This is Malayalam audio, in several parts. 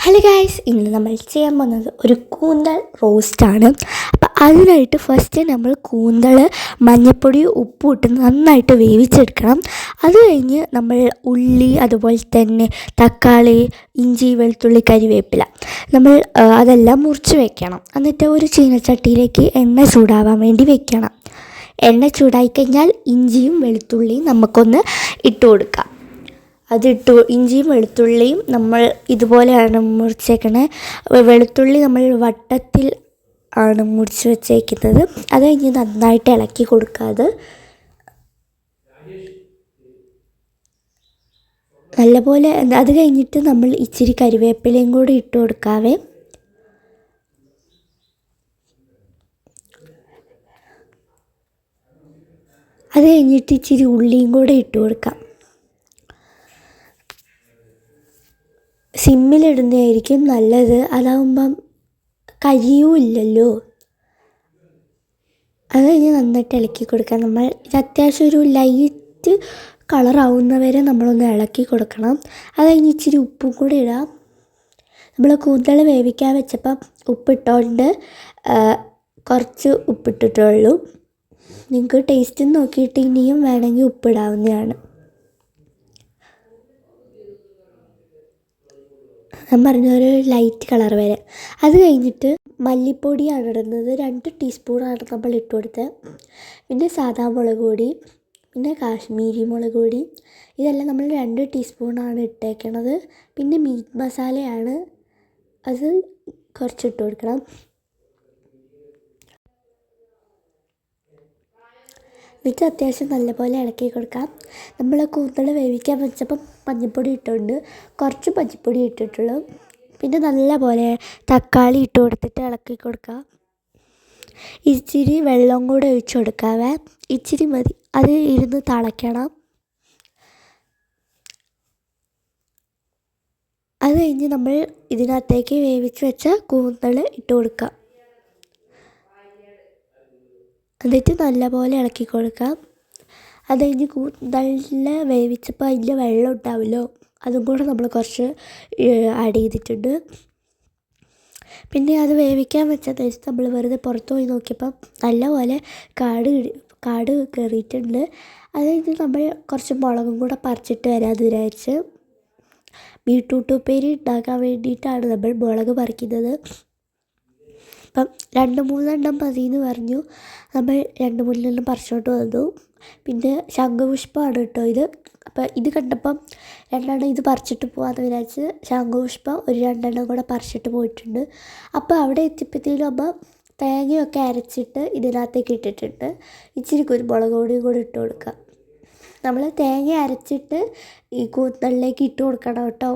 ഹലോ ഗായ്സ്, ഇന്ന് നമ്മൾ ചെയ്യാൻ പോകുന്നത് ഒരു കൂന്തൽ റോസ്റ്റാണ്. അപ്പോൾ അതിനായിട്ട് ഫസ്റ്റ് നമ്മൾ കൂന്തൽ മഞ്ഞൾപ്പൊടി ഉപ്പും ഇട്ട് നന്നായിട്ട് വേവിച്ചെടുക്കണം. അത് കഴിഞ്ഞ് നമ്മൾ ഉള്ളി, അതുപോലെ തന്നെ തക്കാളി, ഇഞ്ചി, വെളുത്തുള്ളി, കരിവേപ്പില നമ്മൾ അതെല്ലാം മുറിച്ച് വെക്കണം. എന്നിട്ട് ഒരു ചീനച്ചട്ടിയിലേക്ക് എണ്ണ ചൂടാവാൻ വേണ്ടി വെക്കണം. എണ്ണ ചൂടായി കഴിഞ്ഞാൽ ഇഞ്ചിയും വെളുത്തുള്ളിയും നമുക്കൊന്ന് ഇട്ട് കൊടുക്കാം. ഇഞ്ചിയും വെളുത്തുള്ളിയും നമ്മൾ ഇതുപോലെയാണ് മുറിച്ചേക്കണേ. വെളുത്തുള്ളി നമ്മൾ വട്ടത്തിൽ ആണ് മുറിച്ച് വെച്ചേക്കുന്നത്. അത് കഴിഞ്ഞ് നന്നായിട്ട് ഇളക്കി കൊടുക്കാതെ നല്ലപോലെ. അത് കഴിഞ്ഞിട്ട് നമ്മൾ ഇച്ചിരി കരിവേപ്പിലയും കൂടി ഇട്ട് കൊടുക്കാവേ. അത് കഴിഞ്ഞിട്ട് ഇച്ചിരി ഉള്ളിയും കൂടെ ഇട്ട് കൊടുക്കാം. സിമ്മിലിടുന്നതായിരിക്കും നല്ലത്, അതാവുമ്പം കരിയുമില്ലല്ലോ. അത് കഴിഞ്ഞ് നന്നായിട്ട് ഇളക്കി കൊടുക്കാം. നമ്മൾ ഇത് അത്യാവശ്യം ഒരു ലൈറ്റ് കളറാവുന്നവരെ നമ്മളൊന്ന് ഇളക്കി കൊടുക്കണം. അത് കഴിഞ്ഞ് ഇച്ചിരി ഉപ്പും കൂടി ഇടാം. നമ്മൾ കൂന്തൽ വേവിക്കാൻ വെച്ചപ്പം ഉപ്പിട്ടുകൊണ്ട് കുറച്ച് ഉപ്പിട്ടിട്ടുള്ളൂ. നിങ്ങൾക്ക് ടേസ്റ്റ് നോക്കിയിട്ട് ഇനിയും വേണമെങ്കിൽ ഉപ്പിടാവുന്നതാണ്. ഞാൻ പറഞ്ഞൊരു ലൈറ്റ് കളർ വരെ. അത് കഴിഞ്ഞിട്ട് മല്ലിപ്പൊടിയാണ് ഇടുന്നത്. 2 ടീസ്പൂണാണ് നമ്മൾ ഇട്ട് കൊടുത്തത്. പിന്നെ സാദാ മുളക് പൊടി, പിന്നെ കാശ്മീരി മുളക് പൊടി, ഇതെല്ലാം നമ്മൾ 2 ടീസ്പൂണാണ് ഇട്ടേക്കണത്. പിന്നെ മീറ്റ് മസാലയാണ്, അത് കുറച്ചിട്ട് കൊടുക്കണം. എന്നിട്ട് അത്യാവശ്യം നല്ലപോലെ ഇളക്കി കൊടുക്കാം. നമ്മൾ കൂന്തൽ വേവിക്കാൻ വെച്ചപ്പം മഞ്ഞൾപ്പൊടി ഇട്ടുകൊണ്ട് കുറച്ച് മഞ്ഞൾപ്പൊടി ഇട്ടിട്ടുള്ളൂ. പിന്നെ നല്ലപോലെ തക്കാളി ഇട്ട് കൊടുത്തിട്ട് ഇളക്കി കൊടുക്കാം. ഇച്ചിരി വെള്ളം കൂടെ ഒഴിച്ച് കൊടുക്കാവേ, ഇച്ചിരി മതി. അത് ഇരുന്ന് തിളയ്ക്കണം. അത് കഴിഞ്ഞ് നമ്മൾ ഇതിനകത്തേക്ക് വേവിച്ച് വെച്ച കൂന്തൽ ഇട്ട് കൊടുക്കാം. എന്നിട്ട് നല്ലപോലെ ഇളക്കി കൊടുക്കാം. അത് കഴിഞ്ഞ് കൂന്തൽ വേവിച്ചപ്പോൾ അതിൻ്റെ വെള്ളം ഉണ്ടാവുമല്ലോ, അതും കൂടെ നമ്മൾ കുറച്ച് ആഡ് ചെയ്തിട്ടുണ്ട്. പിന്നെ അത് വേവിക്കാൻ വെച്ചതനുസരിച്ച് നമ്മൾ വെറുതെ പുറത്ത് പോയി നോക്കിയപ്പം നല്ലപോലെ കാട് കയറിയിട്ടുണ്ട്. അത് കഴിഞ്ഞ് നമ്മൾ കുറച്ച് മുളകും കൂടെ പറിച്ചിട്ട് വരാമെന്ന് വിചാരിച്ച്. ബീട്രൂട്ട് ഉപ്പേരി ഉണ്ടാക്കാൻ വേണ്ടിയിട്ടാണ് നമ്മൾ മുളക് പറിക്കുന്നത്. അപ്പം 2-3 എണ്ണം മതിയെന്ന് പറഞ്ഞു. നമ്മൾ 2-3 എണ്ണം പറിച്ചോണ്ട് വന്നു. പിന്നെ ശംഖുപുഷ്പമാണ് കേട്ടോ ഇത്. അപ്പം ഇത് കണ്ടപ്പം 2 എണ്ണം ഇത് പറിച്ചിട്ട് പോകാമെന്ന് വിചാരിച്ച് ശംഖുപുഷ്പം ഒരു 2 എണ്ണം കൂടെ പറിച്ചിട്ട് പോയിട്ടുണ്ട്. അപ്പോൾ അവിടെ എത്തിയപ്പോഴത്തേനും അമ്മ തേങ്ങയൊക്കെ അരച്ചിട്ട് ഇതിനകത്തേക്ക് ഇട്ടിട്ടുണ്ട്. ഇച്ചിരി കുരുമുളക് പൊടിയും കൂടി ഇട്ട് കൊടുക്കാം. നമ്മൾ തേങ്ങ അരച്ചിട്ട് ഈ കൂന്തലിലേക്ക് ഇട്ട് കൊടുക്കണം കേട്ടോ.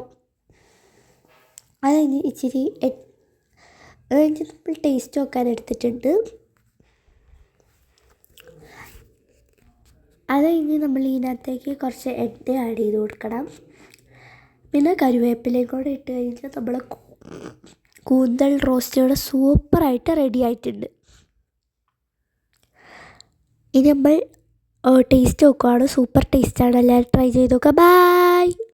അത് കഴിഞ്ഞ് ഇച്ചിരി അത് കഴിഞ്ഞ് നമ്മൾ ടേസ്റ്റ് നോക്കാൻ എടുത്തിട്ടുണ്ട്. അത് കഴിഞ്ഞ് നമ്മൾ ഇതിനകത്തേക്ക് കുറച്ച് എണ്ണ ആഡ് ചെയ്ത് കൊടുക്കണം. പിന്നെ കറിവേപ്പിലയും കൂടെ ഇട്ട് കഴിഞ്ഞാൽ നമ്മൾ കൂന്തൽ റോസ്റ്റ് ഇവിടെ സൂപ്പറായിട്ട് റെഡി ആയിട്ടുണ്ട്. ഇനി നമ്മൾ ടേസ്റ്റ് നോക്കുവാണ്. സൂപ്പർ ടേസ്റ്റാണ്. എല്ലാവരും ട്രൈ ചെയ്ത് നോക്കുക. ബൈ.